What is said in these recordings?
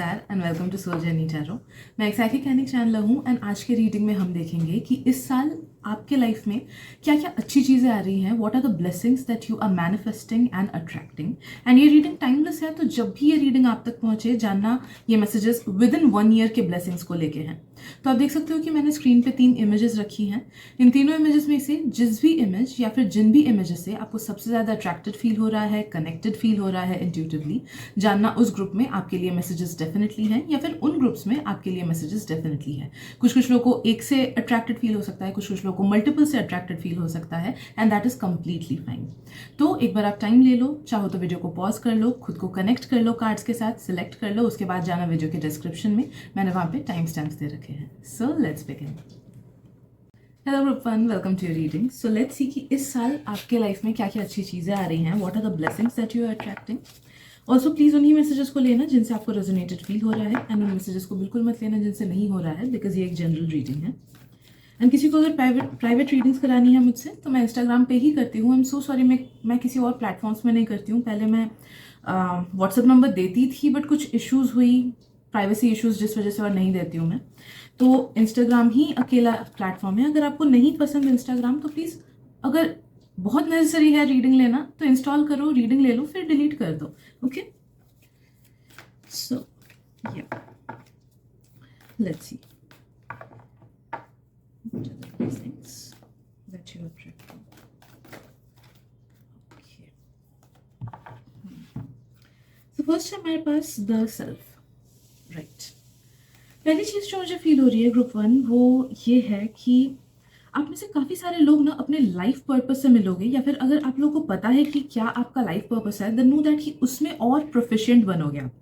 नमस्कार and welcome to soul journey tarot. मैं एक साइकिक चैनल हूँ एंड आज के रीडिंग में हम देखेंगे कि इस साल आपके लाइफ में क्या क्या अच्छी चीज़ें आ रही हैं, what are the blessings that you are manifesting and attracting. And ये रीडिंग टाइमलेस है, तो जब भी ये रीडिंग आप तक पहुँचे जानना ये मैसेजेस विद इन 1 ईयर के ब्लेसिंग्स को लेके हैं। तो आप देख सकते हो कि मैंने स्क्रीन पे 3 इमेजेस रखी हैं। इन तीनों इमेजेस में से जिस भी इमेज या फिर जिन भी इमेजेस से आपको सबसे ज़्यादा अट्रैक्टेड फील हो रहा है, कनेक्टेड फील हो रहा है इंट्यूटिवली, जानना उस ग्रुप में आपके लिए मैसेजेस डेफिनेटली हैं या फिर उन ग्रुप्स में आपके लिए मैसेजेस डेफिनेटली हैं। कुछ लोगों को एक से अट्रैक्टेड फील हो सकता है, कुछ लोगों को मल्टीपल से अट्रैक्टेड फील हो सकता है, and that is completely fine. तो एक बार आप टाइम ले लो, चाहो तो वीडियो को पॉज कर लो, खुद को कनेक्ट कर लो कार्ड्स के साथ, सिलेक्ट कर लो, उसके बाद जाना वीडियो के डिस्क्रिप्शन में, मैंने वहाँ पे टाइम स्टैम्प्स दे रखे हैं। So let's begin. Hello group 1, welcome to your reading. So let's see कि इस साल आपके लाइफ में क्या क्या अच्छी चीज़ें आ रही हैं, what are the blessings that you are attracting. Also please उन्हीं मैसेजेस को लेना जिनसे आपको रेजोनेटेड फील हो रहा है, एंड उन मैसेजेस को बिल्कुल मत लेना जिनसे नहीं हो रहा है, बिकॉज ये एक जनरल रीडिंग है। एंड किसी को अगर प्राइवेट रीडिंग्स करानी है मुझसे तो मैं इंस्टाग्राम पे ही करती हूँ। आई एम सो सॉरी, मैं किसी और प्लेटफॉर्म्स में नहीं करती हूँ। पहले मैं व्हाट्सएप नंबर देती थी, बट कुछ इश्यूज़ हुई, प्राइवेसी इश्यूज़, जिस वजह से और नहीं देती हूँ मैं। तो इंस्टाग्राम ही अकेला प्लेटफॉर्म है। अगर आपको नहीं पसंद इंस्टाग्राम तो प्लीज़, अगर बहुत नेसेसरी है रीडिंग लेना तो इंस्टॉल करो, रीडिंग ले लो, फिर डिलीट कर दो। ओके, सो या let's see what are the blessings that you are attracting. Okay. So first है हमारे पास द सेल्फ, राइट। पहली चीज़ जो मुझे फील हो रही है ग्रुप 1 वो ये है कि आप में से काफ़ी सारे लोग ना अपने लाइफ पर्पस से मिलोगे, या फिर अगर आप लोगों को पता है कि क्या आपका लाइफ पर्पस है, देन नो दैट कि उसमें और प्रोफिशिएंट बनोगे आप।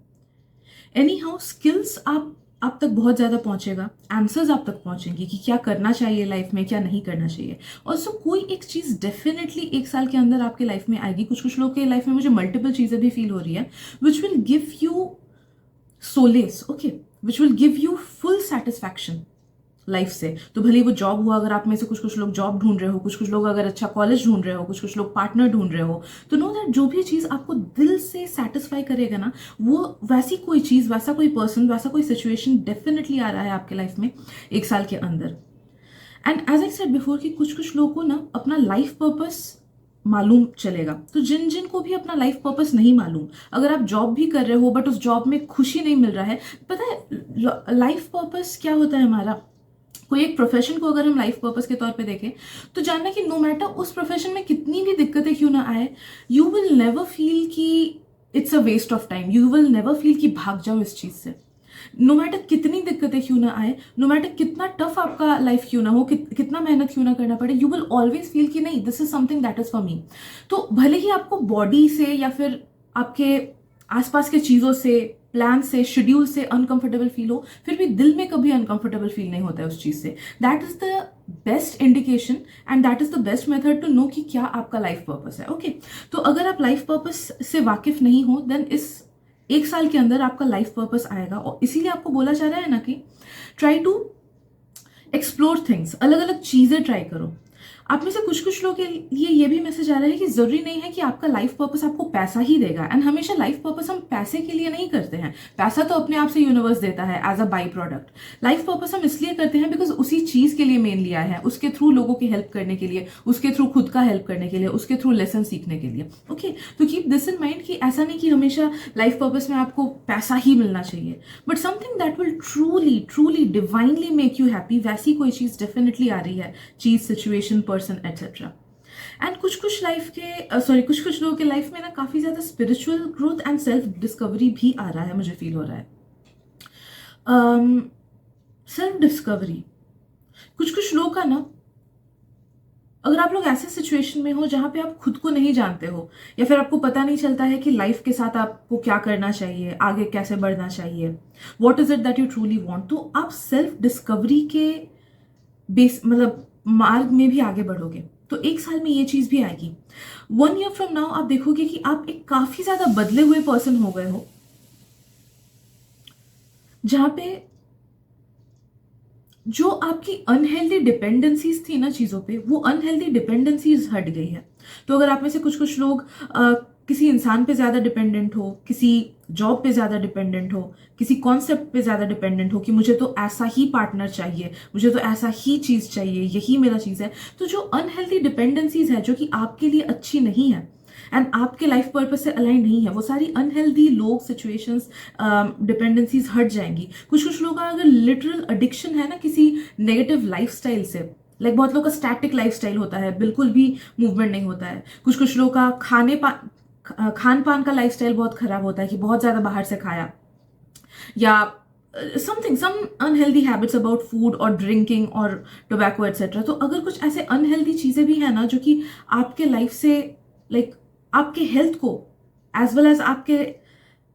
एनी हाउ स्किल्स आप तक बहुत ज़्यादा पहुंचेगा, आंसर्स आप तक पहुंचेंगे कि क्या करना चाहिए लाइफ में, क्या नहीं करना चाहिए। ऑल्सो कोई एक चीज़ डेफिनेटली एक साल के अंदर आपके लाइफ में आएगी। कुछ लोग के लाइफ में मुझे मल्टीपल चीज़ें भी फील हो रही है, which will give you solace, okay, which will give you full satisfaction life से। तो भले वो जॉब हुआ, अगर आप में से कुछ लोग जॉब ढूंढ रहे हो, कुछ लोग अगर अच्छा कॉलेज ढूंढ रहे हो, कुछ लोग पार्टनर ढूंढ रहे हो, तो नो दैट जो भी चीज़ आपको दिल से सेटिस्फाई करेगा ना, वो वैसी कोई चीज़, वैसा कोई पर्सन, वैसा कोई सिचुएशन डेफिनेटली आ रहा है आपके लाइफ में एक साल के अंदर। And as I said before कि कुछ लोगों को ना अपना लाइफ पर्पस मालूम चलेगा। तो जिन को भी अपना लाइफ पर्पस नहीं मालूम, अगर आप जॉब भी कर रहे हो बट उस जॉब में खुशी नहीं मिल रहा है, पता है लाइफ पर्पस क्या होता है हमारा। कोई एक प्रोफेशन को अगर हम लाइफ पर्पस के तौर पे देखें तो जानना कि नो मैटर उस प्रोफेशन में कितनी भी दिक्कतें क्यों ना आए, यू विल नेवर फील कि it's a waste of time, you will never feel कि भाग जाओ इस चीज से। नो मैटर कितनी दिक्कतें क्यों ना आए, नो मैटर कितना टफ आपका लाइफ क्यों ना हो, कितना मेहनत क्यों ना करना पड़े, यू विल ऑलवेज फील कि नहीं, this is something that is for me. तो भले ही आपको बॉडी से या फिर आपके आसपास के चीज़ों से, प्लान से, शेड्यूल से अनकंफर्टेबल फील हो, फिर भी दिल में कभी अनकंफर्टेबल फील नहीं होता है उस चीज़ से। That is the best indication and that is the best method to know कि क्या आपका लाइफ पर्पस है। ओके, तो अगर आप लाइफ पर्पस से वाकिफ नहीं हो, देन इस एक साल के अंदर आपका लाइफ पर्पस आएगा। और इसीलिए आपको बोला जा रहा है ना कि ट्राई टू एक्सप्लोर थिंग्स, अलग अलग चीज़ें ट्राई करो। आप में से कुछ लोगों के लिए ये भी मैसेज आ रहा है कि जरूरी नहीं है कि आपका लाइफ पर्पस आपको पैसा ही देगा। एंड हमेशा लाइफ पर्पस हम पैसे के लिए नहीं करते हैं, पैसा तो अपने आप से यूनिवर्स देता है as a by product. Life purpose हम इसलिए करते हैं बिकॉज उसी चीज के लिए मेन लिया है, उसके थ्रू लोगों की हेल्प करने के लिए, उसके थ्रू खुद का हेल्प करने के लिए, उसके थ्रू लेसन सीखने के लिए। ओके, तो कीप दिस इन माइंड कि ऐसा नहीं कि हमेशा लाइफ पर्पस में आपको पैसा ही मिलना चाहिए, but something that will truly truly divinely make you happy, वैसी कोई चीज डेफिनेटली आ रही है, चीज, सिचुएशन, पर्सन एटसेट्रा। एंड कुछ लाइफ के कुछ लोगों के लाइफ में ना काफी ज्यादा spiritual growth and self discovery भी आ रहा है, मुझे फील हो रहा है। सेल्फ डिस्कवरी कुछ लोग का ना, अगर आप लोग ऐसे सिचुएशन में हो जहां पे आप खुद को नहीं जानते हो, या फिर आपको पता नहीं चलता है कि लाइफ के साथ आपको क्या करना चाहिए, आगे कैसे बढ़ना चाहिए, what is it that you truly want, तो आप सेल्फ डिस्कवरी के बेस मतलब मार्ग में भी आगे बढ़ोगे। तो एक साल में ये चीज भी आएगी। 1 ईयर फ्रॉम नाउ आप देखोगे कि आप एक काफी ज्यादा बदले हुए पर्सन हो गए हो, जहां पे जो आपकी अनहेल्दी डिपेंडेंसीज थी ना चीजों पे, वो अनहेल्दी डिपेंडेंसीज हट गई है। तो अगर आप में से कुछ लोग किसी इंसान पे ज़्यादा डिपेंडेंट हो, किसी जॉब पे ज़्यादा डिपेंडेंट हो, किसी कॉन्सेप्ट पे ज़्यादा डिपेंडेंट हो कि मुझे तो ऐसा ही पार्टनर चाहिए, मुझे तो ऐसा ही चीज़ चाहिए, यही मेरा चीज़ है। तो जो अनहेल्दी डिपेंडेंसीज है जो कि आपके लिए अच्छी नहीं है एंड आपके लाइफ पर्पस से अलाइन नहीं है, वो सारी अनहेल्दी लोग, सिचुएशंस, डिपेंडेंसीज हट जाएंगी। कुछ कुछ लोगों का अगर लिटरल एडिक्शन है ना किसी नेगेटिव लाइफस्टाइल से, लाइक बहुत लोगों का स्टैटिक लाइफस्टाइल होता है, बिल्कुल भी मूवमेंट नहीं होता है। कुछ कुछ लोगों का खान पान का लाइफस्टाइल बहुत खराब होता है कि बहुत ज्यादा बाहर से खाया, या something some unhealthy habits about food और ड्रिंकिंग और टोबैको एटसेट्रा। तो अगर कुछ ऐसे अनहेल्दी चीजें भी है ना जो कि आपके लाइफ से, लाइक आपके हेल्थ को एज वेल एज आपके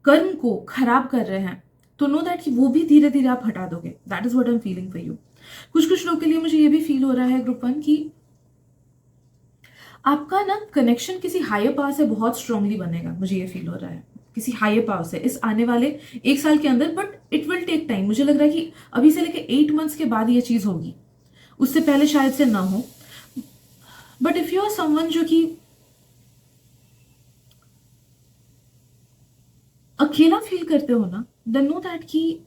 कर्म को खराब कर रहे हैं, तो नो दैट कि वो भी धीरे धीरे आप हटा दोगे। That is what I am feeling for you. कुछ कुछ लोग के लिए मुझे ये भी फील हो रहा है ग्रुप वन कि आपका ना कनेक्शन किसी हायर पावर से बहुत स्ट्रांगली बनेगा। मुझे ये फील हो रहा है किसी हायर पावर से इस आने वाले 1 साल के अंदर, but it will take time. मुझे लग रहा है कि अभी से लेके 8 मंथ्स के बाद ये चीज होगी, उससे पहले शायद से ना हो। But if you are someone जो कि अकेला फील करते हो ना, देन नो दैट कि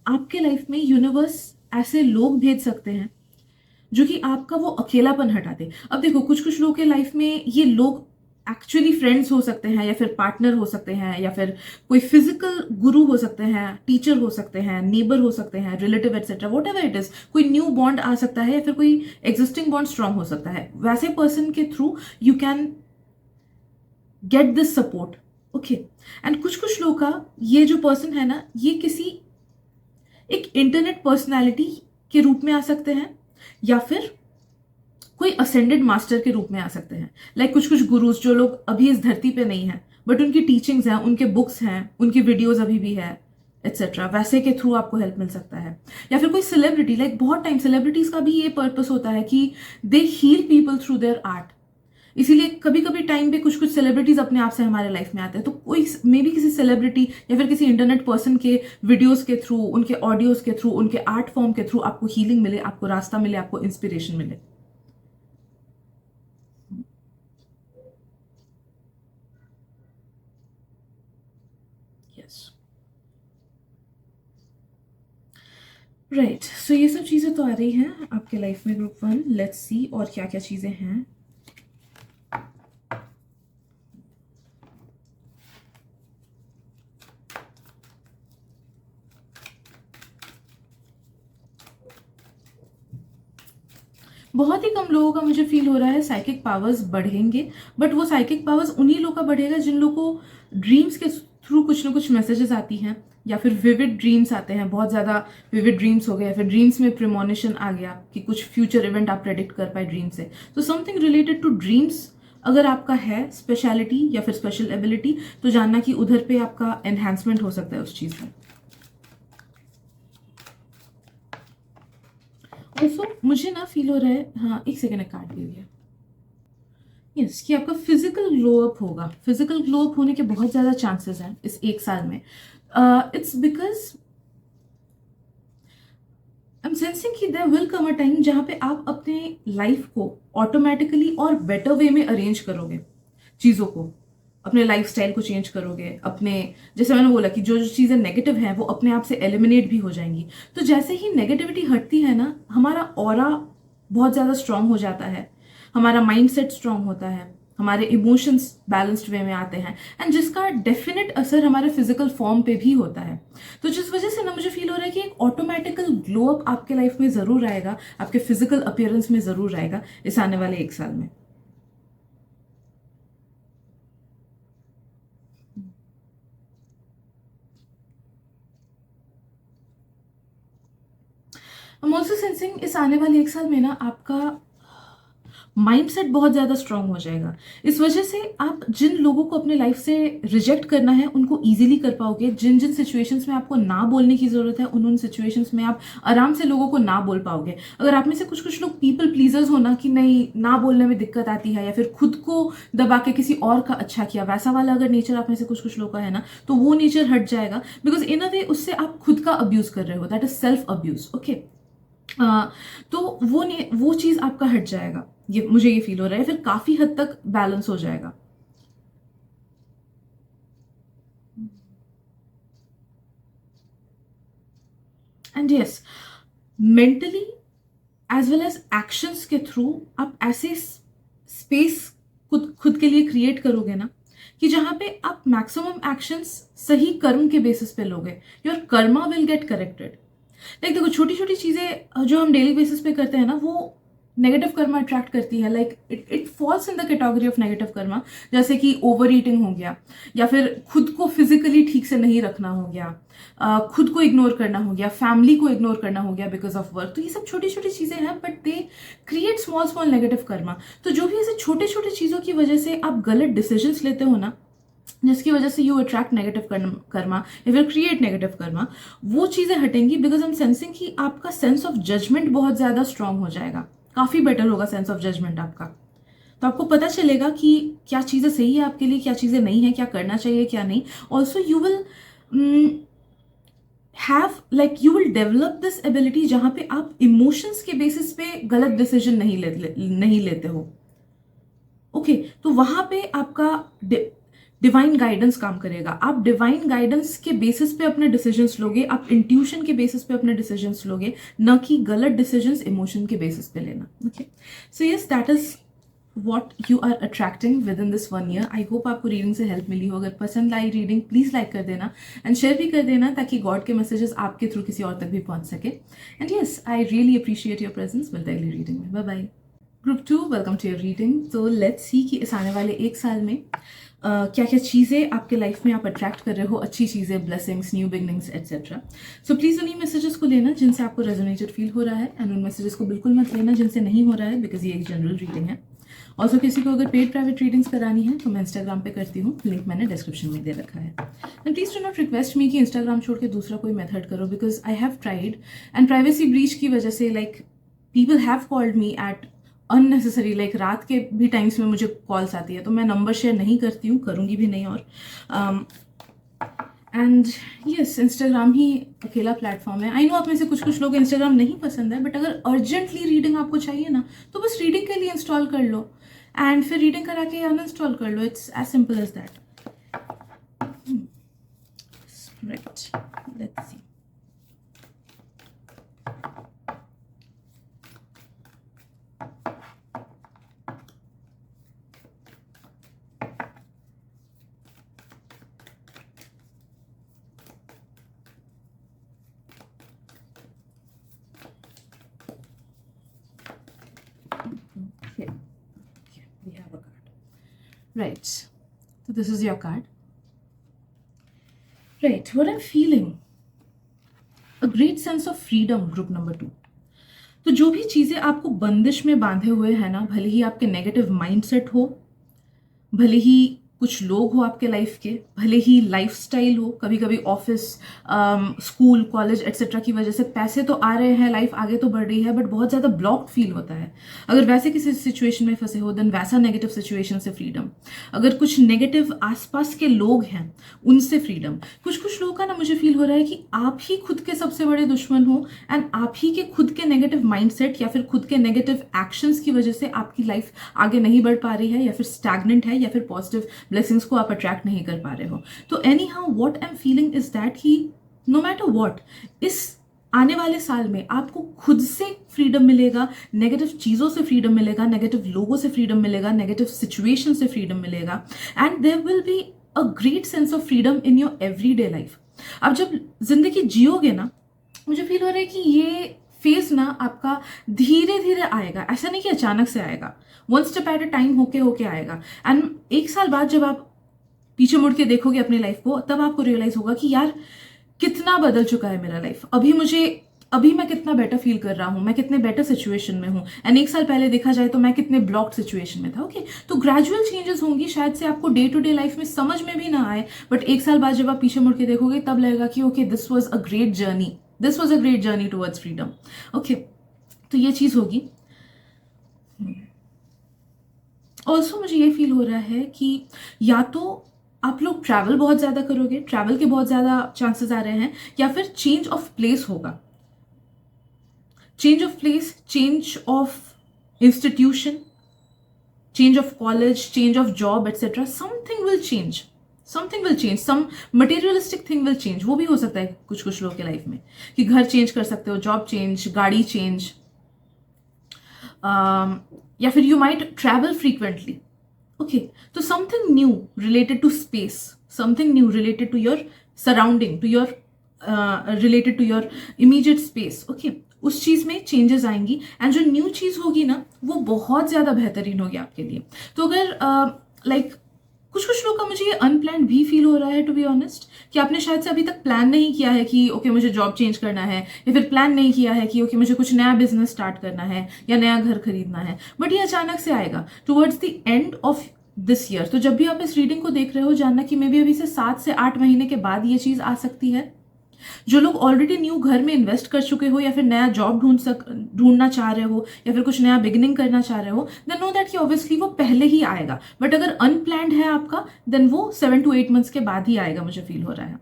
आपके लाइफ में यूनिवर्स ऐसे लोग भेज सकते हैं जो कि आपका वो अकेलापन हटा दे। अब देखो कुछ कुछ लोगों के लाइफ में ये लोग एक्चुअली फ्रेंड्स हो सकते हैं, या फिर पार्टनर हो सकते हैं, या फिर कोई फिजिकल गुरु हो सकते हैं, टीचर हो सकते हैं, नेबर हो सकते हैं, relative etcetera, what ever it is. कोई न्यू बॉन्ड आ सकता है, या फिर कोई एग्जिस्टिंग बॉन्ड स्ट्रांग हो सकता है। वैसे पर्सन के through you can get this support, okay. And कुछ कुछ लोग का ये जो पर्सन है ना, ये किसी एक इंटरनेट पर्सनैलिटी के रूप में आ सकते हैं, या फिर कोई असेंडेड मास्टर के रूप में आ सकते हैं। लाइक कुछ कुछ गुरुज जो लोग अभी इस धरती पे नहीं है, बट उनकी टीचिंग्स हैं, उनके बुक्स हैं, उनकी वीडियोज अभी भी है, एटसेट्रा। वैसे के थ्रू आपको हेल्प मिल सकता है। या फिर कोई सेलिब्रिटी, लाइक बहुत टाइम सेलिब्रिटीज का भी ये पर्पस होता है कि they heal people through their art. इसीलिए कभी कभी टाइम पे कुछ कुछ सेलिब्रिटीज अपने आप से हमारे लाइफ में आते हैं। तो कोई मे बी किसी सेलिब्रिटी या फिर किसी इंटरनेट पर्सन के वीडियोस के थ्रू, उनके ऑडियोज के थ्रू, उनके आर्ट फॉर्म के थ्रू आपको हीलिंग मिले, आपको रास्ता मिले, आपको इंस्पिरेशन मिले। Yes, right. सो ये सब चीजें तो आ रही हैं आपके लाइफ में ग्रुप वन। लेट्स सी और क्या क्या चीजें हैं। बहुत ही कम लोगों का मुझे फील हो रहा है साइकिक पावर्स बढ़ेंगे, बट वो साइकिक पावर्स उन्हीं लोगों का बढ़ेगा जिन लोगों को ड्रीम्स के थ्रू कुछ ना कुछ मैसेजेस आती हैं, या फिर विविड ड्रीम्स आते हैं, बहुत ज़्यादा विविड ड्रीम्स हो गए, या फिर ड्रीम्स में प्रिमोनिशन आ गया कि कुछ फ्यूचर इवेंट आप प्रेडिक्ट कर पाए ड्रीम से। तो समथिंग रिलेटेड टू ड्रीम्स अगर आपका है स्पेशलिटी या फिर स्पेशल एबिलिटी, तो जानना कि उधर पे आपका एनहांसमेंट हो सकता है उस चीज़ में। ऑल्सो मुझे ना फील हो रहा है, हाँ एक सेकेंड काट दिया। यस, कि आपका फिजिकल ग्लो अप होगा। फिजिकल ग्लो अप होने के बहुत ज़्यादा चांसेस हैं इस 1 साल में। It's because I am sensing कि there will come a time जहाँ पे आप अपने लाइफ को ऑटोमेटिकली और बेटर वे में अरेंज करोगे, चीज़ों को, अपने लाइफस्टाइल को चेंज करोगे, अपने, जैसे मैंने बोला कि जो जो चीज़ें नेगेटिव हैं वो अपने आप से एलिमिनेट भी हो जाएंगी। तो जैसे ही नेगेटिविटी हटती है ना, हमारा ऑरा बहुत ज़्यादा स्ट्रांग हो जाता है, हमारा माइंडसेट स्ट्रांग होता है, हमारे इमोशंस बैलेंस्ड वे में आते हैं, एंड जिसका डेफिनेट असर हमारे फिजिकल फॉर्म पे भी होता है। तो जिस वजह से ना मुझे फील हो रहा है कि एक ऑटोमेटिकल ग्लो अप आपके लाइफ में ज़रूर आएगा, आपके फिजिकल अपीयरेंस में ज़रूर आएगा इस आने वाले 1 साल में। I'm also sensing इस आने वाले 1 साल में ना आपका माइंडसेट बहुत ज़्यादा स्ट्रांग हो जाएगा। इस वजह से आप जिन लोगों को अपने लाइफ से रिजेक्ट करना है उनको इजीली कर पाओगे। जिन जिन सिचुएशंस में आपको ना बोलने की ज़रूरत है, उन उन सिचुएशंस में आप आराम से लोगों को ना बोल पाओगे। अगर आप में से कुछ कुछ लोग पीपल प्लीजर्स हो ना, कि नहीं ना बोलने में दिक्कत आती है, या फिर खुद को दबा के किसी और का अच्छा किया, वैसा वाला अगर नेचर आप में से कुछ कुछ लोग का है ना, तो वो नेचर हट जाएगा। बिकॉज इन अ वे उससे आप खुद का अब्यूज़ कर रहे हो, that is self abuse, okay. तो वो चीज़ आपका हट जाएगा, ये मुझे ये फील हो रहा है। फिर काफ़ी हद तक बैलेंस हो जाएगा। And yes, mentally as well as actions के थ्रू आप ऐसे स्पेस खुद खुद के लिए क्रिएट करोगे ना कि जहां पे आप मैक्सिमम एक्शंस सही कर्म के बेसिस पे लोगे, your Karma will get corrected. Like देखो, छोटी छोटी चीजें जो हम डेली बेसिस पे करते हैं ना, वो नेगेटिव कर्मा अट्रैक्ट करती है। Like it falls in the category of negative Karma. जैसे कि ओवर ईटिंग हो गया, या फिर खुद को फिजिकली ठीक से नहीं रखना हो गया, खुद को इग्नोर करना हो गया, फैमिली को इग्नोर करना हो गया बिकॉज ऑफ वर्क। तो ये सब छोटी छोटी चीजें हैं, but they create small small negative Karma. तो जो भी ऐसे छोटे छोटे चीजों की वजह से आप गलत डिसीजंस लेते हो ना, जिसकी वजह से यू अट्रैक्ट नेगेटिव कर्मा या फिर क्रिएट नेगेटिव कर्मा, वो चीजें हटेंगी। बिकॉज आई एम सेंसिंग कि आपका सेंस ऑफ जजमेंट बहुत ज्यादा स्ट्रांग हो जाएगा, काफी बेटर होगा सेंस ऑफ जजमेंट आपका। तो आपको पता चलेगा कि क्या चीजें सही है आपके लिए, क्या चीजें नहीं है, क्या करना चाहिए क्या नहीं। Also you will you will develop this ability जहां पे आप इमोशंस के बेसिस पे गलत डिसीजन नहीं लेते हो। ओके, तो वहां पे आपका डिवाइन गाइडेंस काम करेगा। आप डिवाइन गाइडेंस के बेसिस पे अपने डिसीजंस लोगे, आप इंट्यूशन के बेसिस पे अपने डिसीजंस लोगे, न कि गलत डिसीजंस इमोशन के बेसिस पे लेना। Okay, so yes, that is what you are attracting within this 1 year. I hope आपको रीडिंग से हेल्प मिली हो। अगर पसंद आई रीडिंग, प्लीज लाइक कर देना एंड शेयर भी कर देना, ताकि गॉड के मैसेजेस आपके थ्रू किसी और तक भी पहुंच सके। And yes, I really appreciate your presence. मिलते हैं अगली रीडिंग में। Bye bye. Group 2, welcome to your reading. तो लेट्स सी कि इस आने वाले 1 साल में क्या क्या चीज़ें आपके लाइफ में आप अट्रैक्ट कर रहे हो, अच्छी चीज़ें, blessings, new beginnings etcetera. So please उन्हीं मैसेजेस को लेना जिनसे आपको रेजोनेटेड फील हो रहा है, एंड उन मैसेजेस को बिल्कुल मत लेना जिनसे नहीं हो रहा है, बिकॉज ये एक जनरल रीडिंग है। ऑल्सो किसी को अगर पेड प्राइवेट रीडिंग्स करानी है तो मैं इंस्टाग्राम पे करती हूँ, लिंक मैंने डिस्क्रिप्शन में दे रखा है। And please do not request me कि इंस्टाग्राम छोड़ के दूसरा कोई मेथड करो, because I have tried and privacy breach की वजह से like people have called me at unnecessary, like रात के भी टाइम्स में मुझे कॉल्स आती है, तो मैं नंबर शेयर नहीं करती हूँ, करूँगी भी नहीं। और एंड यस, इंस्टाग्राम ही अकेला प्लेटफॉर्म है। आई नो आप में से कुछ कुछ लोग इंस्टाग्राम नहीं पसंद है, बट अगर अर्जेंटली रीडिंग आपको चाहिए ना, तो बस रीडिंग के लिए इंस्टॉल कर लो एंड फिर रीडिंग करा के अनइंस्टॉल कर लो। It's as simple as that. Right, let's see. Right, so this is your card. Right, what I'm feeling, a great sense of freedom, group number 2. तो जो भी चीजें आपको बंदिश में बांधे हुए हैं ना, भले ही आपके नेगेटिव माइंडसेट हो, भले ही कुछ लोग हो आपके लाइफ के, भले ही लाइफस्टाइल हो, कभी कभी ऑफिस, स्कूल, कॉलेज एटसेट्रा की वजह से पैसे तो आ रहे हैं, लाइफ आगे तो बढ़ रही है, बट बहुत ज़्यादा ब्लॉक्ड फील होता है। अगर वैसे किसी सिचुएशन में फंसे हो, देन वैसा नेगेटिव सिचुएशन से फ्रीडम। अगर कुछ नेगेटिव आसपास के लोग हैं, उनसे फ्रीडम। कुछ कुछ लोगों का ना मुझे फील हो रहा है कि आप ही खुद के सबसे बड़े दुश्मन हो, एंड आप ही के खुद के नेगेटिव माइंडसेट या फिर खुद के नेगेटिव एक्शंस की वजह से आपकी लाइफ आगे नहीं बढ़ पा रही है, या फिर स्टैग्नेंट है, या फिर पॉजिटिव ब्लेसिंग्स को आप अट्रैक्ट नहीं कर पा रहे हो। तो anyhow what I am feeling is that ही नो मैटर व्हाट, इस आने वाले साल में आपको खुद से फ्रीडम मिलेगा, नेगेटिव चीज़ों से फ्रीडम मिलेगा, नेगेटिव लोगों से फ्रीडम मिलेगा, नेगेटिव सिचुएशन से फ्रीडम मिलेगा, and there will be a great sense of freedom in your everyday life. आप जब जिंदगी जियोगे ना, मुझे फील हो रहा है कि ये फेज ना आपका धीरे धीरे आएगा, ऐसा नहीं कि अचानक से आएगा, one step at a time होके आएगा। एंड 1 साल बाद जब आप पीछे मुड़ के देखोगे अपनी लाइफ को, तब आपको रियलाइज होगा कि यार कितना बदल चुका है मेरा लाइफ, अभी मैं कितना बेटर फील कर रहा हूँ, मैं कितने बेटर सिचुएशन में हूँ, एंड 1 साल पहले देखा जाए तो मैं कितने ब्लॉक्ड सिचुएशन में था। ओके, तो ग्रेजुअल चेंजेस होंगी, शायद से आपको डे टू डे लाइफ में समझ में भी ना आए, बट 1 साल बाद जब आप पीछे मुड़ के देखोगे तब लगेगा कि okay, this was a great journey towards freedom. Okay, तो ये चीज होगी। ऑल्सो मुझे ये फील हो रहा है कि या तो आप लोग ट्रैवल बहुत ज्यादा करोगे, ट्रैवल के बहुत ज्यादा चांसेस आ रहे हैं, या फिर चेंज ऑफ प्लेस होगा, change of place, change of institution, change of college, change of job etcetera, something will change. Something will change, some materialistic thing will change. वो भी हो सकता है कुछ कुछ लोगों के लाइफ में कि घर चेंज कर सकते हो, जॉब चेंज, गाड़ी चेंज, या फिर you might travel frequently. Okay, तो something new related to space, something new related to your surrounding, to your related to your immediate space. Okay, उस चीज में चेंजेस आएंगी एंड जो न्यू चीज होगी ना वो बहुत ज्यादा बेहतरीन होगी आपके लिए। तो अगर लाइक कुछ कुछ लोग का मुझे ये अनप्लान्ड भी फील हो रहा है टू बी ऑनेस्ट, कि आपने शायद से अभी तक प्लान नहीं किया है कि ओके मुझे जॉब चेंज करना है, या फिर प्लान नहीं किया है कि ओके मुझे कुछ नया बिजनेस स्टार्ट करना है या नया घर खरीदना है, बट ये अचानक से आएगा towards the end of this year. तो जब भी आप इस रीडिंग को देख रहे हो, जानना कि मे बी अभी से 7 से 8 महीने के बाद ये चीज आ सकती है। जो लोग ऑलरेडी न्यू घर में इन्वेस्ट कर चुके हो, या फिर नया जॉब ढूंढना चाह रहे हो, या फिर कुछ नया बिगिनिंग करना चाह रहे हो, देन नो दैट कि ऑब्वियसली वो पहले ही आएगा। बट अगर अनप्लैंड है आपका, देन वो 7 to 8 मंथ्स के बाद ही आएगा, मुझे फील हो रहा है।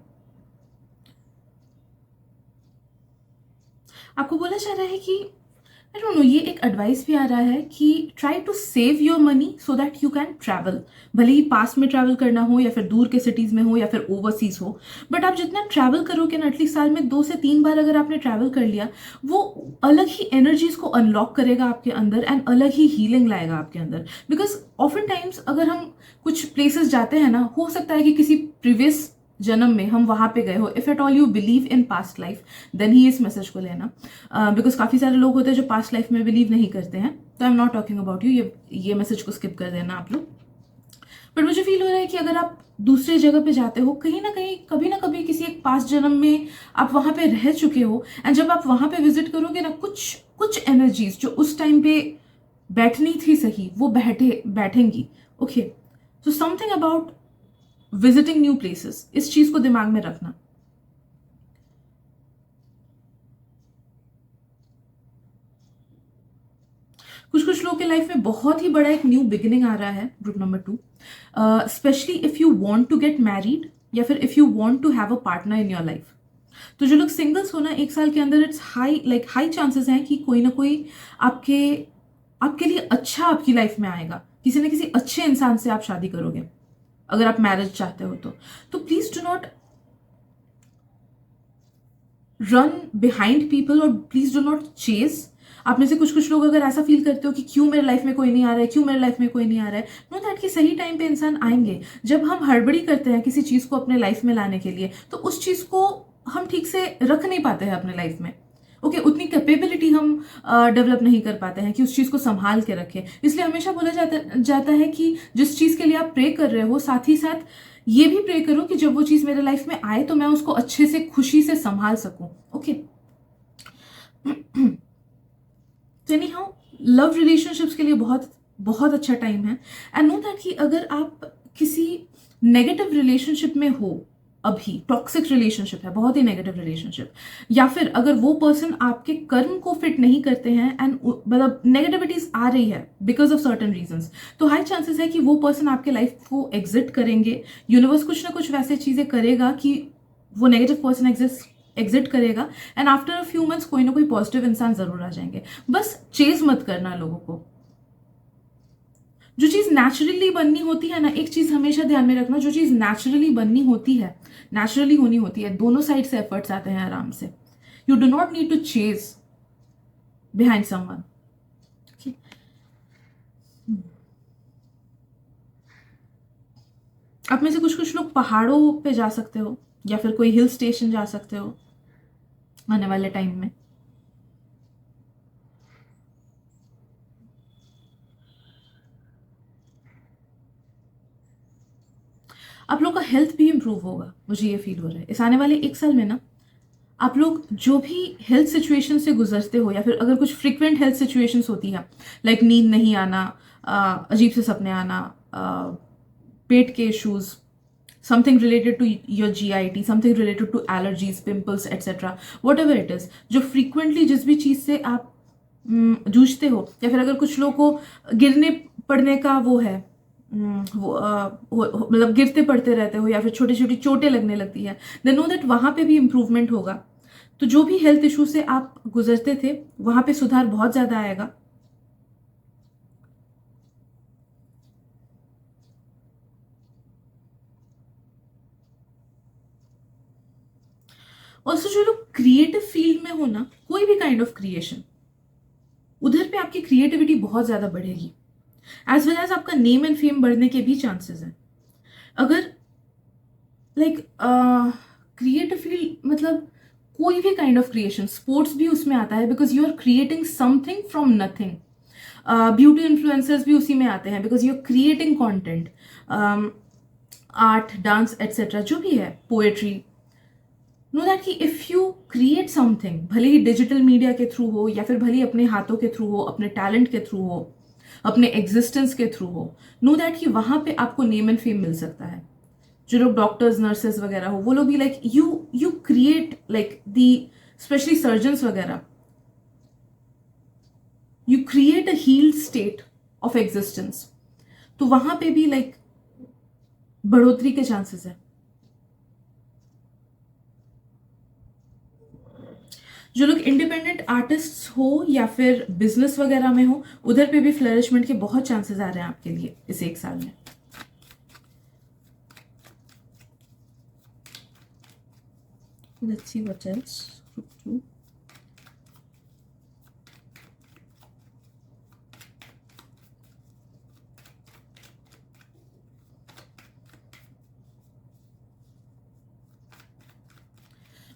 आपको बोला जा रहा है कि आई डोंट नो, ये एक एडवाइस भी आ रहा है कि try to save your money so that you can travel. भले ही पास में ट्रैवल करना हो, या फिर दूर के सिटीज में हो, या फिर ओवरसीज हो, बट आप जितना ट्रैवल करोगे ना, एटलीस्ट साल में 2 से 3 बार अगर आपने ट्रैवल कर लिया, वो अलग ही एनर्जीज को अनलॉक करेगा आपके अंदर एंड अलग ही हीलिंग लाएगा आपके अंदर। बिकॉज ऑफन टाइम्स अगर हम कुछ प्लेसेस जाते हैं ना, हो सकता है कि किसी प्रीवियस जन्म में हम वहां पे गए हो। If at all you believe in past life, then ही इस मैसेज को लेना, बिकॉज काफी सारे लोग होते हैं जो पास्ट लाइफ में बिलीव नहीं करते हैं। तो I am not talking about you, ये मैसेज को स्किप कर देना आप लोग। बट मुझे फील हो रहा है कि अगर आप दूसरे जगह पे जाते हो, कहीं ना कहीं कभी ना कभी किसी एक पास्ट जन्म में आप वहां पे रह चुके हो, एंड जब आप वहां पे विजिट करोगे ना, कुछ कुछ एनर्जीज जो उस टाइम पे बैठनी थी सही, वो बैठेंगी। Okay, so something about visiting new places, इस चीज को दिमाग में रखना। कुछ कुछ लोगों के लाइफ में बहुत ही बड़ा एक न्यू बिगिनिंग आ रहा है, group number 2, specially if you want to get married, या फिर if you want to have a partner in your life. तो जो लोग सिंगल्स हो ना, 1 साल के अंदर इट्स हाई चांसेस हैं कि कोई ना कोई आपके आपके लिए अच्छा आपकी लाइफ में आएगा। किसी न किसी अच्छे इंसान से आप शादी करोगे अगर आप मैरिज चाहते हो तो please do not run behind people, और प्लीज डू नॉट चेज। आप में से कुछ कुछ लोग अगर ऐसा फील करते हो कि क्यों मेरे लाइफ में कोई नहीं आ रहा है, क्यों मेरे लाइफ में कोई नहीं आ रहा है, नो दैट कि सही टाइम पे इंसान आएंगे। जब हम हड़बड़ी करते हैं किसी चीज को अपने लाइफ में लाने के लिए, तो उस चीज को हम ठीक से रख नहीं पाते हैं अपने लाइफ में। ओके, उतनी कैपेबिलिटी हम डेवलप नहीं कर पाते हैं कि उस चीज को संभाल के रखें। इसलिए हमेशा बोला जाता है कि जिस चीज के लिए आप प्रे कर रहे हो, साथ ही साथ ये भी प्रे करो कि जब वो चीज मेरे लाइफ में आए तो मैं उसको अच्छे से खुशी से संभाल सकूं। ओके, तो एनी हाउ, लव रिलेशनशिप्स के लिए बहुत बहुत अच्छा टाइम है। एंड नो दैट कि अगर आप किसी नेगेटिव रिलेशनशिप में हो, अभी टॉक्सिक रिलेशनशिप है, बहुत ही नेगेटिव रिलेशनशिप, या फिर अगर वो पर्सन आपके कर्म को फिट नहीं करते हैं एंड मतलब नेगेटिविटीज आ रही है बिकॉज ऑफ सर्टन रीजंस, तो हाई चांसेस है कि वो पर्सन आपके लाइफ को एग्जिट करेंगे। यूनिवर्स कुछ ना कुछ वैसे चीजें करेगा कि वो नेगेटिव पर्सन एग्जिट करेगा, and after a few months कोई ना कोई पॉजिटिव इंसान जरूर आ जाएंगे। बस चेज मत करना लोगों को। जो चीज नेचुरली बननी होती है ना, एक चीज हमेशा ध्यान में रखना, जो चीज नेचुरली बननी होती है, नेचुरली होनी होती है, दोनों साइड से एफर्ट्स आते हैं आराम से। You do not need to chase behind someone. आप में से कुछ कुछ लोग पहाड़ों पे जा सकते हो, या फिर कोई हिल स्टेशन जा सकते हो आने वाले टाइम में। आप लोग का हेल्थ भी इंप्रूव होगा, मुझे ये फील हो रहा है इस आने वाले 1 साल में ना। आप लोग जो भी हेल्थ सिचुएशन से गुजरते हो, या फिर अगर कुछ फ्रीक्वेंट हेल्थ सिचुएशंस होती है, लाइक नींद नहीं आना, अजीब से सपने आना, पेट के issues, something related to your GIT, something related to allergies, pimples etcetera, whatever it is, जो फ्रीक्वेंटली जिस भी चीज से आप जूझते हो, या फिर अगर कुछ लोगों को गिरने पड़ने का वो है, मतलब गिरते पड़ते रहते हो, या फिर छोटी छोटी चोटें लगने लगती है, देन नो दैट वहां पे भी इंप्रूवमेंट होगा। तो जो भी हेल्थ इशू से आप गुजरते थे, वहां पे सुधार बहुत ज्यादा आएगा। ऑल्सो जो लोग क्रिएटिव फील्ड में हो ना, कोई भी काइंड ऑफ क्रिएशन, उधर पे आपकी क्रिएटिविटी बहुत ज़्यादा बढ़ेगी, एज वेल एज आपका नेम एंड फेम बढ़ने के भी चांसेस हैं। अगर लाइक क्रिएटिव फील्ड मतलब कोई भी काइंड ऑफ क्रिएशन, स्पोर्ट्स भी उसमें आता है because you are creating something from nothing. Beauty influencers भी उसी में आते हैं because you are creating content, art, dance etcetera जो भी है, पोएट्री। नो दैट कि इफ यू क्रिएट समथिंग, भले ही डिजिटल मीडिया के थ्रू हो या फिर भले ही अपने हाथों के थ्रू हो, अपने टैलेंट के थ्रू हो, अपने एग्जिस्टेंस के थ्रू हो, नो दैट कि वहां पे आपको नेम एंड फेम मिल सकता है। जो लोग डॉक्टर्स, नर्सेस वगैरह हो, वो लोग भी like you create like the, specially surgeons वगैरह, you create a healed state of existence, तो वहां पे भी लाइक बढ़ोतरी के चांसेस है। जो लोग इंडिपेंडेंट आर्टिस्ट हो या फिर बिजनेस वगैरह में हो, उधर पे भी फ्लरिशमेंट के बहुत चांसेस आ रहे हैं आपके लिए इस एक साल में। Let's see what else. Group 2.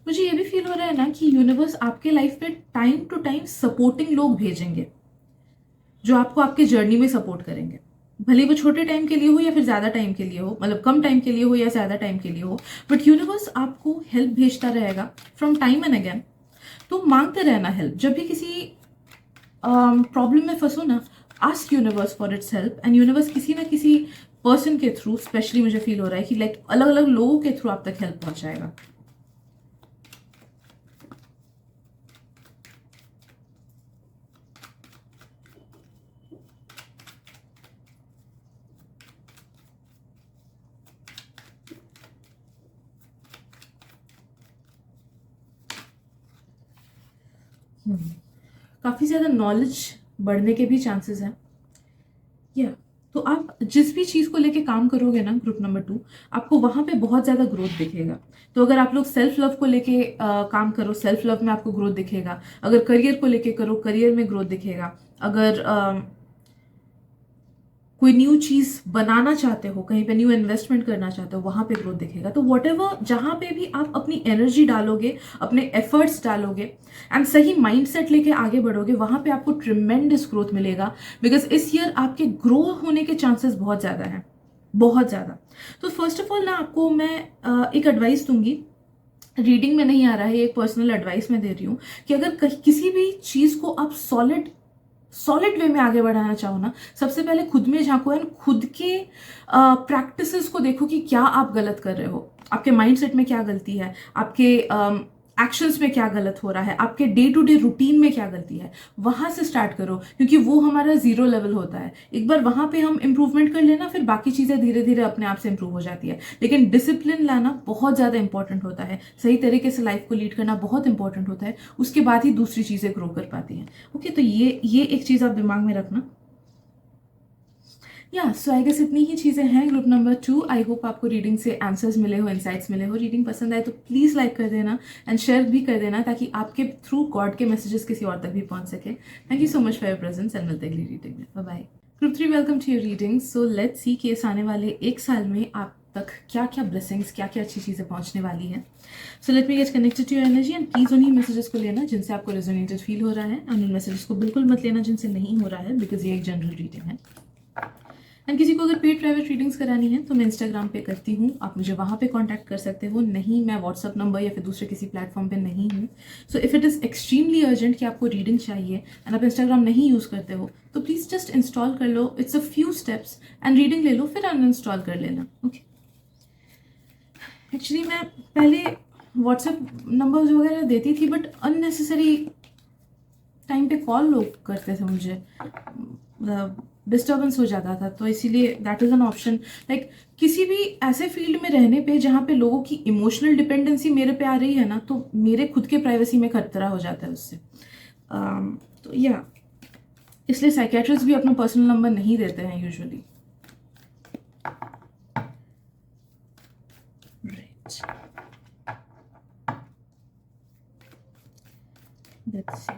मुझे ये भी फील हो रहा है ना कि यूनिवर्स आपके लाइफ में टाइम टू टाइम सपोर्टिंग लोग भेजेंगे जो आपको आपके जर्नी में सपोर्ट करेंगे, भले वो छोटे टाइम के लिए हो या फिर ज्यादा टाइम के लिए हो, मतलब कम टाइम के लिए हो या ज्यादा टाइम के लिए हो, बट यूनिवर्स आपको हेल्प भेजता रहेगा फ्रॉम टाइम एंड अगेन। तो मांगते रहना हेल्प, जब भी किसी प्रॉब्लम में फंसो ना, ask universe for its help, and universe किसी ना किसी पर्सन के थ्रू, स्पेशली मुझे फील हो रहा है कि लाइक अलग अलग लोगों के थ्रू आप तक हेल्प पहुंचाएगा। काफी ज्यादा नॉलेज बढ़ने के भी चांसेस हैं। या तो आप जिस भी चीज को लेके काम करोगे ना, ग्रुप नंबर 2, आपको वहां पे बहुत ज्यादा ग्रोथ दिखेगा। तो अगर आप लोग सेल्फ लव को लेके काम करो, सेल्फ लव में आपको ग्रोथ दिखेगा। अगर करियर को लेके करो, करियर में ग्रोथ दिखेगा। अगर कोई न्यू चीज बनाना चाहते हो, कहीं पे न्यू इन्वेस्टमेंट करना चाहते हो, वहां पे ग्रोथ दिखेगा। तो वट एवर जहां पे भी आप अपनी एनर्जी डालोगे, अपने एफर्ट्स डालोगे एंड सही माइंडसेट लेके आगे बढ़ोगे, वहां पे आपको ट्रिमेंडस ग्रोथ मिलेगा। बिकॉज इस ईयर आपके ग्रो होने के चांसेस बहुत ज्यादा हैं, बहुत ज्यादा। तो फर्स्ट ऑफ ऑल ना आपको मैं एक एडवाइस दूंगी, रीडिंग में नहीं आ रहा है, एक पर्सनल एडवाइस मैं दे रही हूँ कि अगर किसी भी चीज को आप सॉलिड वे में आगे बढ़ाना चाहो ना, सबसे पहले खुद में झांको एंड खुद के प्रैक्टिसेस को देखो कि क्या आप गलत कर रहे हो, आपके माइंडसेट में क्या गलती है, आपके एक्शंस में क्या गलत हो रहा है, आपके डे टू डे रूटीन में क्या गलती है। वहां से स्टार्ट करो, क्योंकि वो हमारा जीरो लेवल होता है। एक बार वहां पे हम इंप्रूवमेंट कर लेना, फिर बाकी चीजें धीरे धीरे अपने आप से इंप्रूव हो जाती है। लेकिन डिसिप्लिन लाना बहुत ज्यादा इंपॉर्टेंट होता है, सही तरीके से लाइफ को लीड करना बहुत इंपॉर्टेंट होता है, उसके बाद ही दूसरी चीजें ग्रो कर पाती हैं। ओके, तो ये एक चीज आप दिमाग में रखना। या सो आई गेस इतनी ही चीज़ें हैं ग्रुप नंबर 2। आई होप आपको रीडिंग से आंसर्स मिले हो, इंसाइट्स मिले हो। रीडिंग पसंद आए तो प्लीज़ लाइक कर देना एंड शेयर भी कर देना, ताकि आपके थ्रू गॉड के मैसेजेस किसी और तक भी पहुंच सके। Thank you so much for your presence and मिलते हैं अगली रीडिंग में। Bye bye. Group 3, welcome to your reading. So let's see कि इस आने वाले एक साल में आप तक क्या क्या ब्लेसिंग्स, क्या क्या अच्छी चीज़ें पहुंचने वाली हैं। So let me get connected to your energy and please उन्हीं मैसेजेस को लेना जिनसे आपको रेजोनेटेड फील हो रहा है, एंड उन मैसेजेस को बिल्कुल मत लेना जिनसे नहीं हो रहा है, बिकॉज ये एक जनरल रीडिंग है। एंड किसी को अगर पेड प्राइवेट रीडिंग्स करानी है तो मैं इंस्टाग्राम पे करती हूँ, आप मुझे वहाँ पे कांटेक्ट कर सकते हो। नहीं, मैं व्हाट्सअप नंबर या फिर दूसरे किसी प्लेटफॉर्म पे नहीं हूँ। So if it is extremely urgent कि आपको रीडिंग चाहिए एंड आप इंस्टाग्राम नहीं यूज़ करते हो, तो प्लीज़ जस्ट इंस्टॉल कर लो। It's a few steps and reading ले लो, फिर अनइंस्टॉल कर लेना। ओके, एक्चुअली मैं पहले व्हाट्सएप नंबर वगैरह देती थी, बट अननेसेसरी टाइम पे कॉल लोग करते थे मुझे, डिस्टर्बेंस हो जाता था, तो इसीलिए that is an option. Like किसी भी ऐसे फील्ड में रहने पे जहाँ पे लोगों की इमोशनल डिपेंडेंसी मेरे पे आ रही है ना, तो मेरे खुद के प्राइवेसी में खतरा हो जाता है उससे। तो या इसलिए साइकेट्रिस्ट भी अपना पर्सनल नंबर नहीं देते हैं यूजुअली। राइट, लेट्स सी।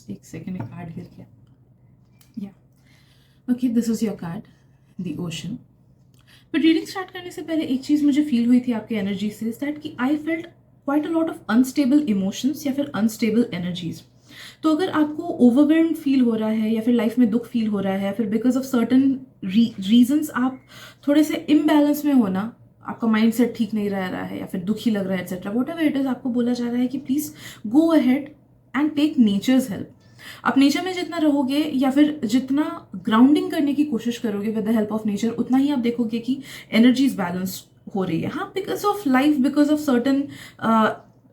एक सेकेंड, एक कार्ड गिर गया। या okay, this is your card, the ocean. But reading start करने से पहले एक चीज़ मुझे फील हुई थी आपके एनर्जी से, दैट कि I felt quite a lot of unstable emotions या फिर अनस्टेबल एनर्जीज। तो अगर आपको ओवरवेल्म्ड फील हो रहा है या फिर लाइफ में दुख फील हो रहा है या फिर बिकॉज ऑफ सर्टन रीजंस आप थोड़े से इम्बैलेंस में होना, आपका माइंड सेट ठीक नहीं रह रहा है या फिर दुखी लग रहा है etcetera, whatever it is, आपको बोला जा रहा है कि please go ahead and take nature's help. आप नेचर में जितना रहोगे या फिर जितना ग्राउंडिंग करने की कोशिश करोगे with the help of nature, उतना ही आप देखोगे कि एनर्जीज बैलेंस हो रही है। हाँ, because of life, because of certain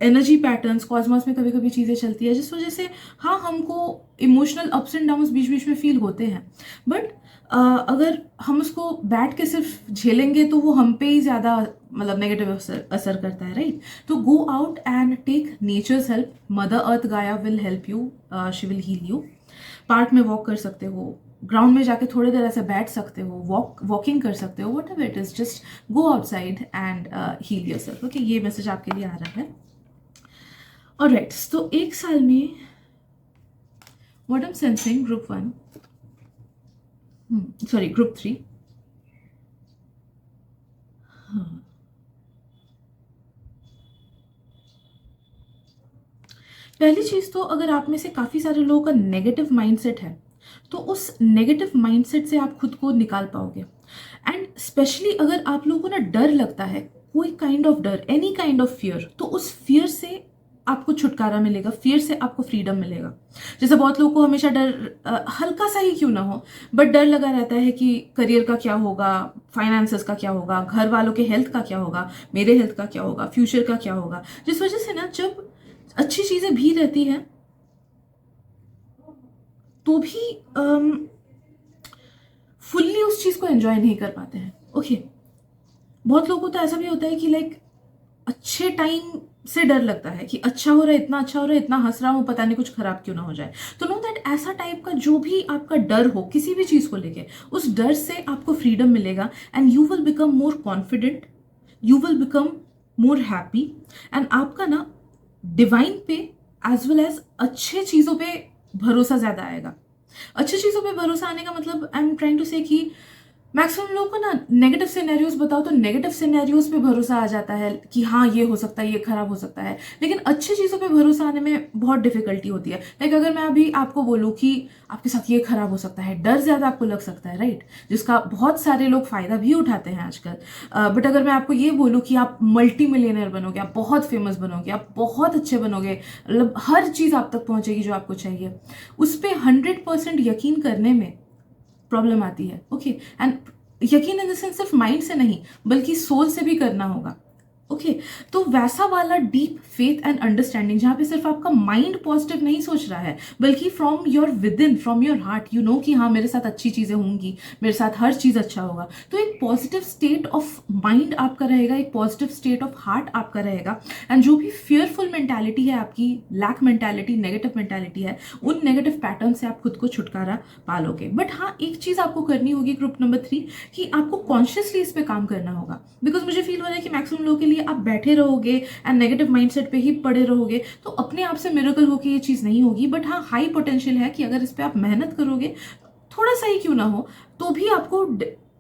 energy patterns, Cosmos में कभी कभी चीज़ें चलती है जिस वजह से हाँ हमको इमोशनल अप्स एंड डाउन्स बीच बीच में फील होते हैं। बट अगर हम उसको बैठ के सिर्फ झेलेंगे तो वो हम पे ही ज़्यादा मतलब नेगेटिव असर करता है, राइट? तो go out and take nature's help. Mother earth Gaia will help you, she will heal you. Park में वॉक कर सकते हो, ग्राउंड में जाके थोड़ी देर ऐसे बैठ सकते हो, वॉकिंग कर सकते हो, whatever it is, just go outside and heal yourself. Okay, ये मैसेज आपके लिए आ रहा है। ऑलराइट, तो एक साल में what I am sensing, group 1, sorry group 3, हाँ, पहली चीज तो अगर आप में से काफी सारे लोगों का नेगेटिव माइंडसेट है तो उस नेगेटिव माइंडसेट से आप खुद को निकाल पाओगे। एंड स्पेशली अगर आप लोगों को ना डर लगता है, कोई काइंड ऑफ डर, एनी काइंड ऑफ फियर, तो उस फियर से आपको छुटकारा मिलेगा, फियर से आपको फ्रीडम मिलेगा। जैसे बहुत लोगों को हमेशा डर, हल्का सा ही क्यों ना हो, बट डर लगा रहता है कि करियर का क्या होगा, फाइनेंसेस का क्या होगा, घर वालों के हेल्थ का क्या होगा, मेरे हेल्थ का क्या होगा, फ्यूचर का क्या होगा, जिस वजह से ना जब अच्छी चीजें भी रहती हैं तो भी फुल्ली उस चीज को एंजॉय नहीं कर पाते हैं। ओके, बहुत लोगों को तो ऐसा भी होता है कि लाइक अच्छे टाइम से डर लगता है कि अच्छा हो रहा है, इतना अच्छा हो रहा है, इतना हंस रहा हूँ, पता नहीं कुछ खराब क्यों ना हो जाए। तो नो दैट ऐसा टाइप का जो भी आपका डर हो किसी भी चीज को लेके, उस डर से आपको फ्रीडम मिलेगा and you will become more confident, you will become more happy. And आपका ना डिवाइन पे एज वेल एज अच्छे चीजों पे भरोसा ज्यादा आएगा। अच्छी चीजों पे भरोसा आने का मतलब आई एम ट्राइंग टू से कि मैक्सिमम लोगों को ना नेगेटिव सिनेरियोज बताओ तो नेगेटिव सिनेरियोज पे भरोसा आ जाता है कि हाँ ये हो सकता है, ये खराब हो सकता है, लेकिन अच्छी चीजों पे भरोसा आने में बहुत डिफिकल्टी होती है। लाइक अगर मैं अभी आपको बोलूँ कि आपके साथ ये खराब हो सकता है, डर ज्यादा आपको लग सकता है, राइट, जिसका बहुत सारे लोग फायदा भी उठाते हैं आजकल। बट अगर मैं आपको ये बोलूँ कि आप मल्टी मिलियनर बनोगे, आप बहुत फेमस बनोगे, आप बहुत अच्छे बनोगे, मतलब हर चीज आप तक पहुंचेगी जो आपको चाहिए, उस पर 100% यकीन करने में प्रॉब्लम आती है। ओके, एंड यकीन इन द सेंस सिर्फ माइंड से नहीं बल्कि सोल से भी करना होगा। ओके, तो वैसा वाला डीप फेथ एंड अंडरस्टैंडिंग जहां पे सिर्फ आपका माइंड पॉजिटिव नहीं सोच रहा है बल्कि from your with in, from your heart, you know कि हाँ मेरे साथ अच्छी चीजें होंगी, मेरे साथ हर चीज अच्छा होगा। तो एक पॉजिटिव स्टेट ऑफ माइंड आपका रहेगा, एक पॉजिटिव स्टेट ऑफ हार्ट आपका रहेगा। एंड जो भी फियरफुल मेंटालिटी है आपकी, लैक मेंटालिटी, नेगेटिव मेंटालिटी है, उन नेगेटिव पैटर्न से आप खुद को छुटकारा पालोगे। बट हाँ, एक चीज आपको करनी होगी ग्रुप नंबर 3, कि आपको कॉन्शियसली इस पे काम करना होगा। बिकॉज मुझे फील हो रहा है कि मैक्सिमम लोगों के लिए आप बैठे रहोगे एंड नेगेटिव माइंडसेट पे ही पड़े रहोगे तो अपने आप से मिरेकल होके ये चीज नहीं होगी। बट हाँ, हाई पोटेंशियल है कि अगर इस पे आप मेहनत करोगे, थोड़ा सा ही क्यों ना हो, तो भी आपको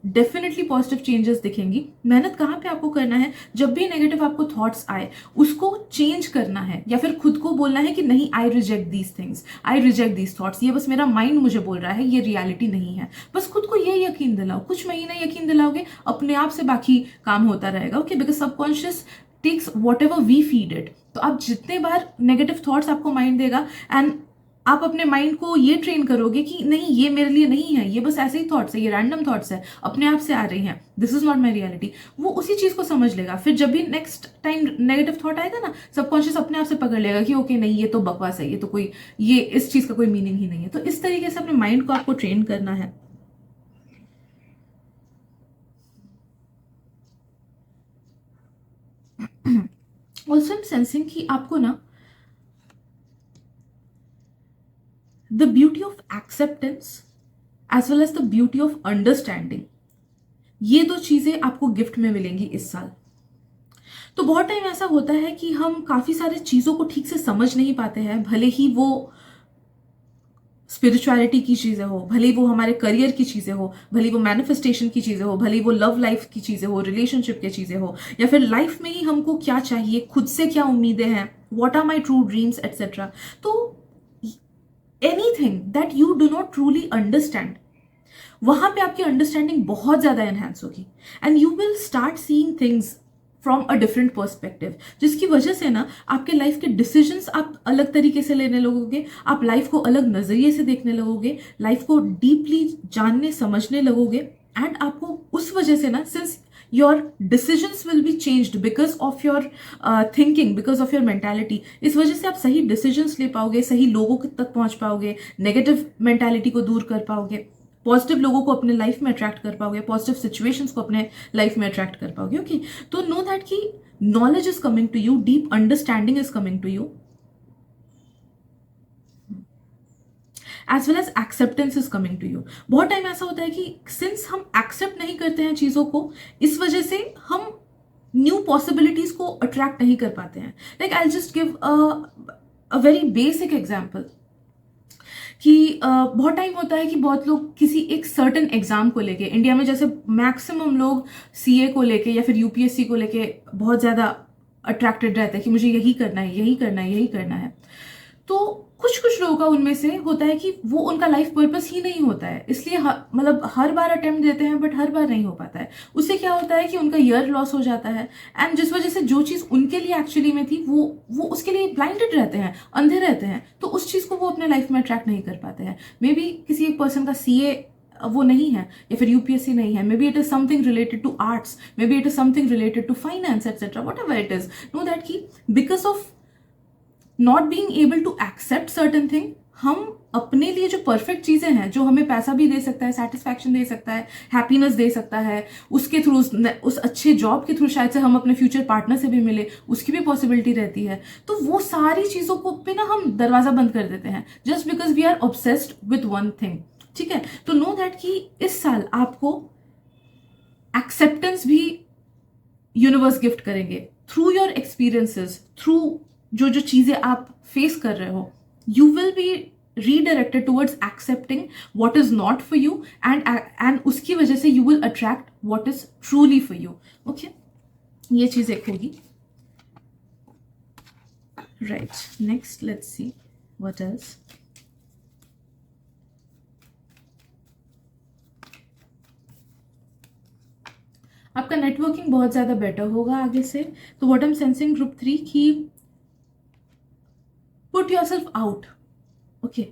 डेफिनेटली पॉजिटिव चेंजेस दिखेंगी। मेहनत कहाँ पे आपको करना है, जब भी नेगेटिव आपको थॉट्स आए उसको चेंज करना है या फिर खुद को बोलना है कि नहीं, I reject these things, I reject these thoughts, ये बस मेरा माइंड मुझे बोल रहा है, ये रियलिटी नहीं है। बस खुद को ये यकीन दिलाओ, कुछ महीने यकीन दिलाओगे, अपने आप से बाकी काम होता रहेगा। Okay, because subconscious takes whatever we feed it. तो आप जितने बार नेगेटिव थॉट्स आपको माइंड देगा एंड आप अपने माइंड को ये ट्रेन करोगे कि नहीं, ये मेरे लिए नहीं है, ये बस ऐसे ही थॉट्स है, ये रैंडम थॉट्स है, अपने आप से आ रही हैं, this is not my reality, वो उसी चीज को समझ लेगा। फिर जब भी नेक्स्ट टाइम नेगेटिव थॉट आएगा ना, सबकॉन्शियस अपने आप से पकड़ लेगा कि ओके नहीं, ये तो बकवास है, ये तो कोई, ये इस चीज का कोई मीनिंग ही नहीं है। तो इस तरीके से अपने माइंड को आपको ट्रेन करना है। ऑल्सो आई एम सेंसिंग कि आपको ना the beauty of acceptance as well as the beauty of understanding, ये दो चीजें आपको गिफ्ट में मिलेंगी इस साल। तो बहुत टाइम ऐसा होता है कि हम काफी सारी चीजों को ठीक से समझ नहीं पाते हैं, भले ही वो स्पिरिचुअलिटी की चीजें हो, भले ही वो हमारे करियर की चीजें हो, भले ही वो मैनिफेस्टेशन की चीजें हो, भले ही वो लव लाइफ की चीजें हो, रिलेशनशिप की चीजें हो, या फिर लाइफ में ही हमको क्या चाहिए, खुद से क्या उम्मीदें हैं, what are my true dreams etcetera. तो anything that you do not truly understand, वहां पे आपकी अंडरस्टैंडिंग बहुत ज्यादा एनहेंस होगी and you will start seeing things from a different perspective, जिसकी वजह से ना आपके लाइफ के डिसीजंस आप अलग तरीके से लेने लगोगे, आप लाइफ को अलग नजरिए से देखने लगोगे, लाइफ को डीपली जानने समझने लगोगे। एंड आपको उस वजह से ना, since your decisions will be changed because of your thinking, because of your mentality, इस वजह से आप सही डिसीजंस ले पाओगे, सही लोगों तक पहुंच पाओगे, नेगेटिव मेंटालिटी को दूर कर पाओगे, पॉजिटिव लोगों को अपने लाइफ में अट्रैक्ट कर पाओगे, पॉजिटिव सिचुएशंस को अपने लाइफ में अट्रैक्ट कर पाओगे। ओके, तो नो दैट कि knowledge is coming to you, deep understanding is coming to you, as well as acceptance is coming to you. बहुत टाइम ऐसा होता है कि सिंस हम एक्सेप्ट नहीं करते हैं चीजों को, इस वजह से हम न्यू पॉसिबिलिटीज को अट्रैक्ट नहीं कर पाते हैं। Like I just give a very basic example कि बहुत टाइम होता है कि बहुत लोग किसी एक सर्टेन एग्जाम को लेके, इंडिया में जैसे मैक्सिमम लोग सीए को लेके या फिर यूपीएससी को लेके बहुत ज़्यादा अट्रैक्टेड रहते हैं कि मुझे यही करना है, यही करना है, यही करना है। तो कुछ कुछ लोगों का उनमें से होता है कि वो उनका लाइफ पर्पस ही नहीं होता है, इसलिए मतलब हर बार अटेम्प्ट देते हैं बट हर बार नहीं हो पाता है। उससे क्या होता है कि उनका ईयर लॉस हो जाता है एंड जिस वजह से जो चीज़ उनके लिए एक्चुअली में थी वो उसके लिए ब्लाइंडेड रहते हैं, अंधे रहते हैं, तो उस चीज़ को वो अपने लाइफ में अट्रैक्ट नहीं कर पाते हैं। मे बी किसी एक पर्सन का सीए वो नहीं है या फिर यूपीएससी नहीं है, maybe it is something related to arts, maybe it is something related to finance etcetera, whatever it is. Know that कि because of not being able to accept certain thing, हम अपने लिए जो perfect चीजें हैं, जो हमें पैसा भी दे सकता है, सेटिस्फैक्शन दे सकता है, हैप्पीनेस दे सकता है, उसके थ्रू, उस अच्छे जॉब के थ्रू शायद से हम अपने फ्यूचर पार्टनर से भी मिले, उसकी भी पॉसिबिलिटी रहती है। तो वो सारी चीजों को पे ना हम दरवाजा बंद कर देते हैं just because we are obsessed with one thing. ठीक है, तो नो दैट कि इस साल आपको एक्सेप्टेंस भी यूनिवर्स गिफ्ट करेंगे थ्रू योर एक्सपीरियंसेस, थ्रू जो जो चीजें आप फेस कर रहे हो। You will B redirected towards accepting what is not for you and उसकी वजह से you will attract what is truly for you. Okay, ये चीज एक होगी। Right, next let's see what else. आपका नेटवर्किंग बहुत ज्यादा बेटर होगा आगे से। तो what I am sensing group 3 की पुट योरसेल्फ आउट। ओके,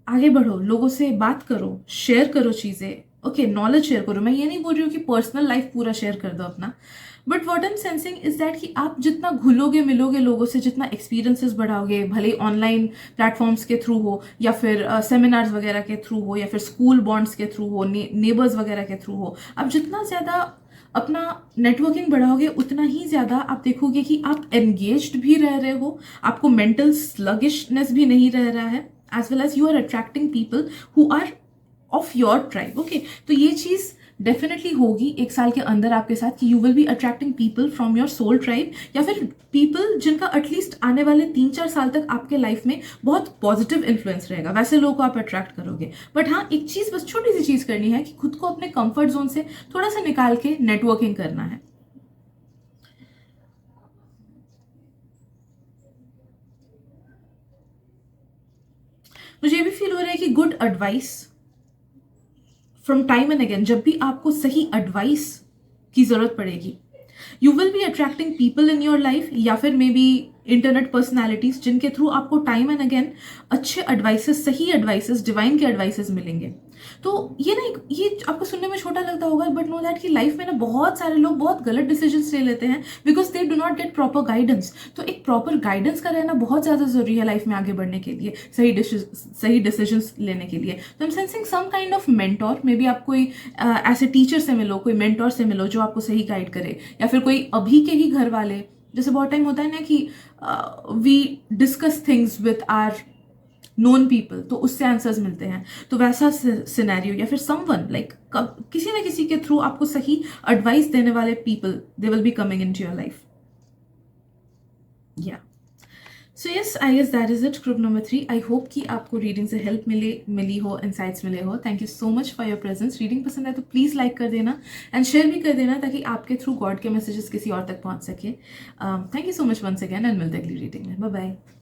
आगे बढ़ो, लोगों से बात करो, शेयर करो चीजें। ओके, नॉलेज शेयर करो। मैं ये नहीं बोल रही हूँ कि पर्सनल लाइफ पूरा शेयर कर दो अपना, but what I am sensing is that कि आप जितना घुलोगे मिलोगे लोगों से, जितना एक्सपीरियंसेस बढ़ाओगे, भले ऑनलाइन प्लेटफॉर्म्स के थ्रू हो या फिर सेमिनार्स वगैरह के थ्रू हो या फिर स्कूल बॉन्ड्स के थ्रू हो, नेबर्स वगैरह के थ्रू हो, आप जितना ज्यादा अपना नेटवर्किंग बढ़ाओगे उतना ही ज्यादा आप देखोगे कि आप एंगेज्ड भी रह रहे हो, आपको मेंटल स्लगिशनेस भी नहीं रह रहा है, as well as you are attracting people who are of your tribe. Okay, तो ये चीज डेफिनेटली होगी एक साल के अंदर आपके साथ कि you will be attracting people from your soul tribe, या फिर पीपल जिनका एटलीस्ट आने वाले 3-4 साल तक आपके लाइफ में बहुत पॉजिटिव इन्फ्लुएंस रहेगा, वैसे लोगों को आप अट्रैक्ट करोगे। बट हाँ, एक चीज बस छोटी सी चीज करनी है कि खुद को अपने कंफर्ट जोन से थोड़ा सा निकाल के नेटवर्किंग करना है। मुझे ये भी फील हो रहा है कि good advice from time and again, जब भी आपको सही एडवाइस की जरूरत पड़ेगी, you will be attracting people in your life, या फिर मे बी इंटरनेट पर्सनैलिटीज जिनके थ्रू आपको टाइम एंड अगेन अच्छे एडवाइसेस, सही एडवाइसेस, डिवाइन के एडवाइसेस मिलेंगे। तो ये ना, ये आपको सुनने में छोटा लगता होगा, बट नो दैट कि लाइफ में ना बहुत सारे लोग बहुत गलत डिसीजंस ले लेते हैं because they do not get proper guidance. तो एक प्रॉपर गाइडेंस का रहना बहुत ज्यादा जरूरी है लाइफ में आगे बढ़ने के लिए, सही डिसीजंस लेने के लिए। तो I am sensing some kind of mentor, maybe आप कोई ऐसे टीचर से मिलो, कोई मेंटोर से मिलो जो आपको सही गाइड करे, या फिर कोई अभी के ही घर वाले जैसे बहुत टाइम होता है ना कि we discuss things with our known people, तो उससे आंसर्स मिलते हैं। तो वैसा सिनेरियो, या फिर समवन लाइक किसी ना किसी के थ्रू आपको सही एडवाइस देने वाले people, they will be coming into your life. या so yes, I guess that is it, group number 3। आई होप कि आपको रीडिंग से हेल्प मिली हो, इंसाइट्स मिले हो। Thank you so much for your presence. Reading पसंद है तो प्लीज़ लाइक कर देना एंड शेयर भी कर देना, ताकि आपके थ्रू गॉड के मैसेजेस किसी और तक पहुंच सके। Thank you so much once again, and मिलते हैं अगली रीडिंग में। Bye bye.